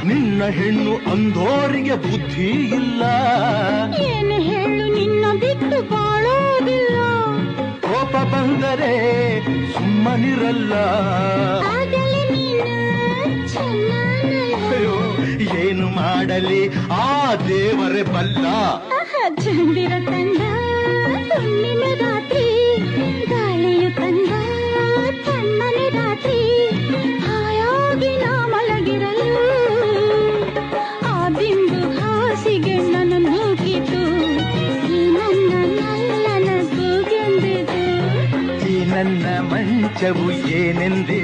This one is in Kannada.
ನಿನ್ನ ಹೆಣ್ಣು ಅಂದೋರಿಗೆ ಬುದ್ಧಿ ಇಲ್ಲ. ಏನು ಹೇಳು ನಿನ್ನ ಬಿಟ್ಟು ಬಾಳೋದಿಲ್ಲ. ಕೋಪ ಬಂದರೆ ಸುಮ್ಮನಿರಲ್ಲ. ಆಗಲೇ ನೀನು ಅಯ್ಯೋ ಏನು ಮಾಡಲಿ ಆ ದೇವರೇ ಬಲ್ಲ. ಚಂದಿರ ತಂದ ಹುಣ್ಣಿಮೆ ರಾತ್ರಿ, ಗಾಳಿಯು ತಂದ ತಣ್ಣನೆ ರಾತ್ರಿ, ಹಾಯಾಗಿ ನಾ ಮಲಗಿರಲು ಆ ಬಿಂದು ಹಾಸಿಗೆ ನನ್ನ ನೂಕಿತು. ಈ ನನ್ನ ನಲ್ಲನ ಕೂಗೆಂದಿತು, ಈ ನನ್ನ ಮಂಚವು ಏನೆಂದೇ